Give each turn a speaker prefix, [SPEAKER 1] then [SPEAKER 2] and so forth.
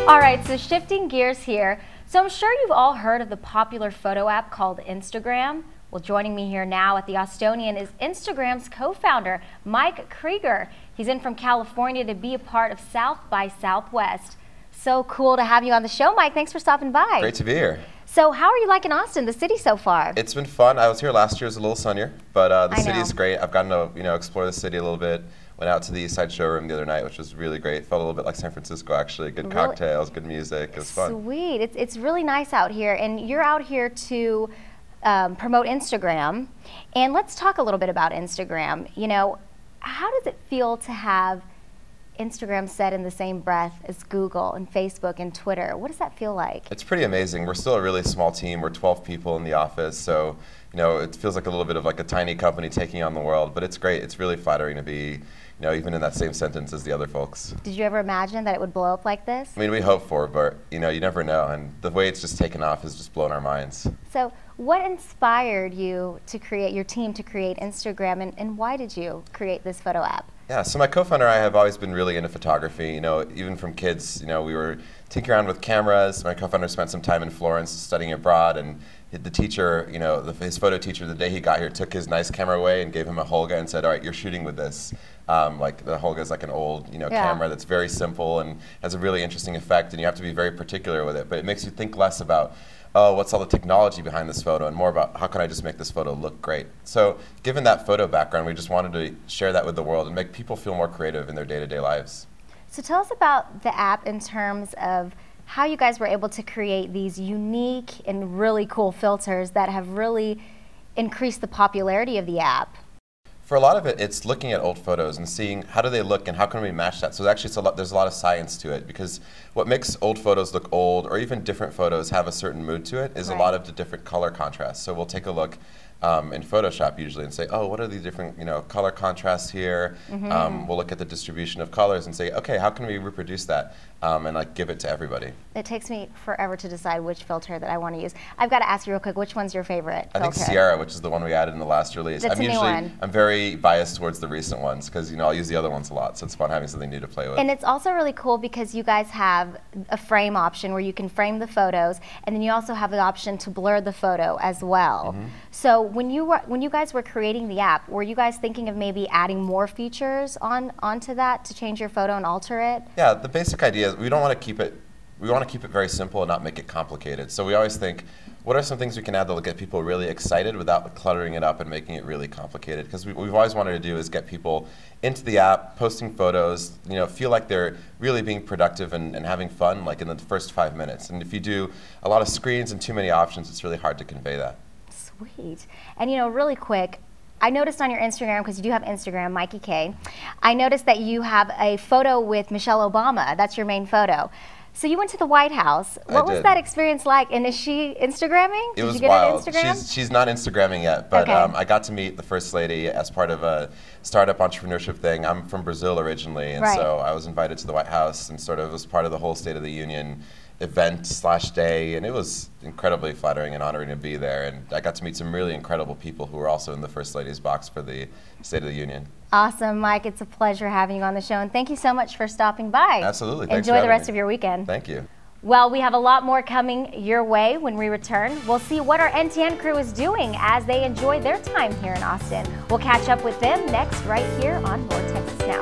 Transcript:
[SPEAKER 1] All right, so shifting gears here. So I'm sure you've all heard of the popular photo app called Instagram. Well, joining me here now at the Austonian is Instagram's co-founder, Mike Krieger. He's in from California to be a part of South by Southwest. So cool to have you on the show, Mike. Thanks for stopping by.
[SPEAKER 2] Great to be here.
[SPEAKER 1] So how are you liking Austin, the city so far?
[SPEAKER 2] It's been fun. I was here last year. It was a little sunnier, but the city is great. I've gotten to explore the city a little bit. Went out to the East Side showroom the other night, which was really great. Felt a little bit like San Francisco, actually. Good cocktails, good music. It was fun.
[SPEAKER 1] Sweet. It's really nice out here, and you're out here to promote Instagram. And let's talk a little bit about Instagram. You know, how does it feel to have Instagram said in the same breath as Google and Facebook and Twitter? What does that feel like?
[SPEAKER 2] It's pretty amazing. We're still a really small team. We're 12 people in the office, so it feels like a little bit of like a tiny company taking on the world, but it's great. It's really flattering to be even in that same sentence as the other folks.
[SPEAKER 1] Did you ever imagine that it would blow up like this?
[SPEAKER 2] I mean, we hope for it, but you never know, and the way it's just taken off has just blown our minds.
[SPEAKER 1] So what inspired you to create, your team to create Instagram, and why did you create this photo app?
[SPEAKER 2] Yeah, so my co-founder and I have always been really into photography. Even from kids, we were tinkering around with cameras. My co-founder spent some time in Florence studying abroad, and the teacher, his photo teacher, the day he got here, took his nice camera away and gave him a Holga and said, "All right, you're shooting with this." Like the Holga is like an old, camera that's very simple and has a really interesting effect, and you have to be very particular with it. But it makes you think less about, oh, what's all the technology behind this photo, and more about how can I just make this photo look great. So given that photo background, we just wanted to share that with the world and make people feel more creative in their day-to-day lives.
[SPEAKER 1] So tell us about the app in terms of how you guys were able to create these unique and really cool filters that have really increased the popularity of the app.
[SPEAKER 2] For a lot of it, it's looking at old photos and seeing how do they look and how can we match that. So actually, there's a lot of science to it, because what makes old photos look old, or even different photos have a certain mood to it, is a lot of the different color contrasts. So we'll take a look in Photoshop usually and say, oh, what are the different color contrasts here? We'll look at the distribution of colors and say, okay, how can we reproduce that and like give it to everybody?
[SPEAKER 1] It takes me forever to decide which filter that I want to use. I've got to ask you real quick, which one's your favorite filter?
[SPEAKER 2] I think Sierra, which is the one we added in the last release. I'm very biased towards the recent ones because I'll use the other ones a lot, so it's fun having something new to play with.
[SPEAKER 1] And it's also really cool because you guys have a frame option where you can frame the photos, and then you also have the option to blur the photo as well. So when you guys were creating the app, were you guys thinking of maybe adding more features onto that to change your photo and alter it?
[SPEAKER 2] Yeah, the basic idea is we want to keep it very simple and not make it complicated. So we always think, what are some things we can add that will get people really excited without cluttering it up and making it really complicated? Because what we've always wanted to do is get people into the app, posting photos, feel like they're really being productive and having fun like in the first 5 minutes. And if you do a lot of screens and too many options, it's really hard to convey that.
[SPEAKER 1] Sweet. And really quick, I noticed on your Instagram, because you do have Instagram, Mikey K, I noticed that you have a photo with Michelle Obama. That's your main photo. So you went to the White House. What was that experience like? And is she Instagramming?
[SPEAKER 2] It was wild. She's not Instagramming yet, but I got to meet the First Lady as part of a startup entrepreneurship thing. I'm from Brazil originally, and so I was invited to the White House and sort of was part of the whole State of the Union event/day, and it was incredibly flattering and honoring to be there. And I got to meet some really incredible people who were also in the First Lady's box for the State of the Union.
[SPEAKER 1] Awesome, Mike. It's a pleasure having you on the show, and thank you so much for stopping by.
[SPEAKER 2] Absolutely. Thanks
[SPEAKER 1] Enjoy the rest of your weekend.
[SPEAKER 2] Thank you.
[SPEAKER 1] Well, we have a lot more coming your way when we return. We'll see what our NTN crew is doing as they enjoy their time here in Austin. We'll catch up with them next right here on Vortex Now.